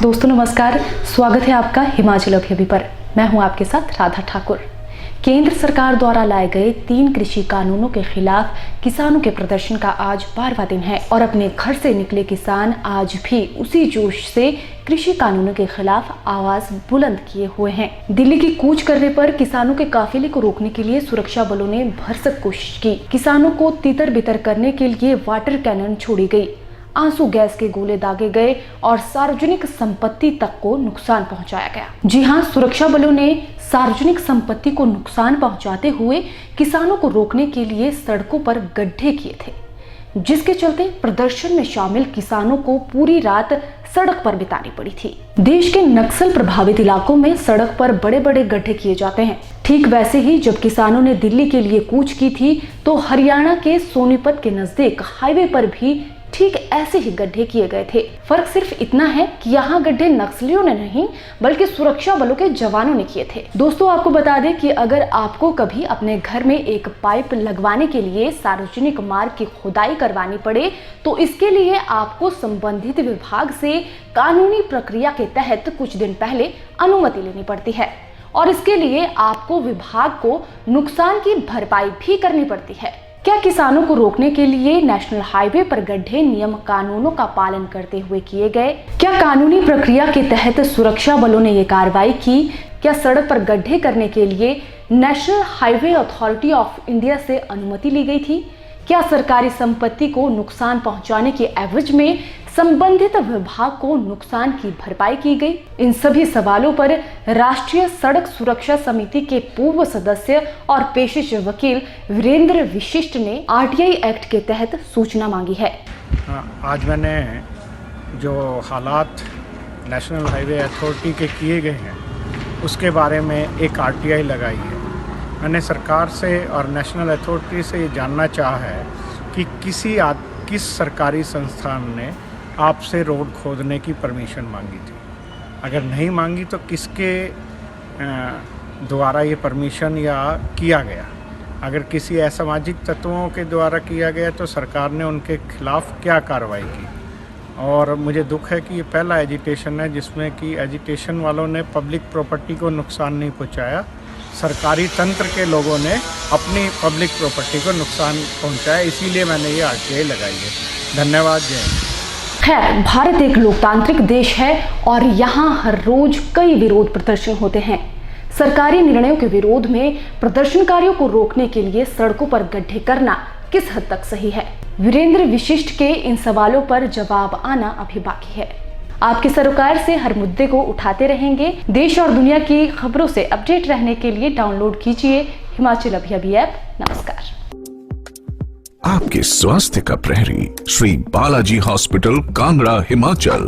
दोस्तों नमस्कार, स्वागत है आपका हिमाचल अभियान पर। मैं हूं आपके साथ राधा ठाकुर। केंद्र सरकार द्वारा लाए गए 3 कृषि कानूनों के खिलाफ किसानों के प्रदर्शन का आज 12वां दिन है और अपने घर से निकले किसान आज भी उसी जोश से कृषि कानूनों के खिलाफ आवाज बुलंद किए हुए हैं। दिल्ली की कूच करने पर किसानों के काफिले को रोकने के लिए सुरक्षा बलों ने भरसक कोशिश की। किसानों को तितर बितर करने के लिए वाटर कैनन छोड़ी गई, आंसू गैस के गोले दागे गए और सार्वजनिक संपत्ति तक को नुकसान पहुंचाया गया। जी हां, सुरक्षा बलों ने सार्वजनिक संपत्ति को नुकसान पहुंचाते हुए किसानों को रोकने के लिए सड़कों पर गड्ढे किए थे, जिसके चलते प्रदर्शन में शामिल किसानों को पूरी रात सड़क पर बितानी पड़ी थी। देश के नक्सल प्रभावित इलाकों में सड़क पर बड़े बड़े गड्ढे किए जाते हैं। ठीक वैसे ही जब किसानों ने दिल्ली के लिए कूच की थी तो हरियाणा के सोनीपत के नजदीक हाईवे पर भी ठीक ऐसे ही गड्ढे किए गए थे। फर्क सिर्फ इतना है कि यहाँ गड्ढे नक्सलियों ने नहीं बल्कि सुरक्षा बलों के जवानों ने किए थे। दोस्तों आपको बता दें कि अगर आपको कभी अपने घर में एक पाइप लगवाने के लिए सार्वजनिक मार्ग की खुदाई करवानी पड़े तो इसके लिए आपको संबंधित विभाग से कानूनी प्रक्रिया के तहत कुछ दिन पहले अनुमति लेनी पड़ती है और इसके लिए आपको विभाग को नुकसान की भरपाई भी करनी पड़ती है। क्या किसानों को रोकने के लिए नेशनल हाईवे पर गड्ढे नियम कानूनों का पालन करते हुए किए गए? क्या कानूनी प्रक्रिया के तहत सुरक्षा बलों ने ये कार्रवाई की? क्या सड़क पर गड्ढे करने के लिए national highway authority of India से अनुमति ली गई थी? क्या सरकारी संपत्ति को नुकसान पहुंचाने के एवज में संबंधित विभाग को नुकसान की भरपाई की गई? इन सभी सवालों पर राष्ट्रीय सड़क सुरक्षा समिति के पूर्व सदस्य और पेशेश वकील वीरेंद्र विशिष्ट ने आरटीआई एक्ट के तहत सूचना मांगी है। आज मैंने जो हालात नेशनल हाईवे अथॉरिटी के किए गए हैं उसके बारे में एक आरटीआई लगाई है। मैंने सरकार से और नेशनल अथॉरिटी से ये जानना चाहा है कि किस सरकारी संस्थान ने आपसे रोड खोदने की परमिशन मांगी थी। अगर नहीं मांगी तो किसके द्वारा ये परमिशन या किया गया। अगर किसी असामाजिक तत्वों के द्वारा किया गया तो सरकार ने उनके खिलाफ क्या कार्रवाई की। और मुझे दुख है कि ये पहला एजिटेशन है जिसमें कि एजिटेशन वालों ने पब्लिक प्रॉपर्टी को नुकसान नहीं पहुंचाया, सरकारी तंत्र के लोगों ने अपनी पब्लिक प्रॉपर्टी को नुकसान पहुंचाया। इसीलिए मैंने ये आरटीआई लगाई है। धन्यवाद। जय। खैर, भारत एक लोकतांत्रिक देश है और यहाँ हर रोज कई विरोध प्रदर्शन होते हैं। सरकारी निर्णयों के विरोध में प्रदर्शनकारियों को रोकने के लिए सड़कों पर गड्ढे करना किस हद तक सही है? वीरेंद्र विशिष्ट के इन सवालों पर जवाब आना अभी बाकी है। आपके सरोकार से हर मुद्दे को उठाते रहेंगे। देश और दुनिया की खबरों से अपडेट रहने के लिए डाउनलोड कीजिए हिमाचल अभियान ऐप। नमस्कार। आपके स्वास्थ्य का प्रहरी श्री बालाजी हॉस्पिटल, कांगड़ा, हिमाचल।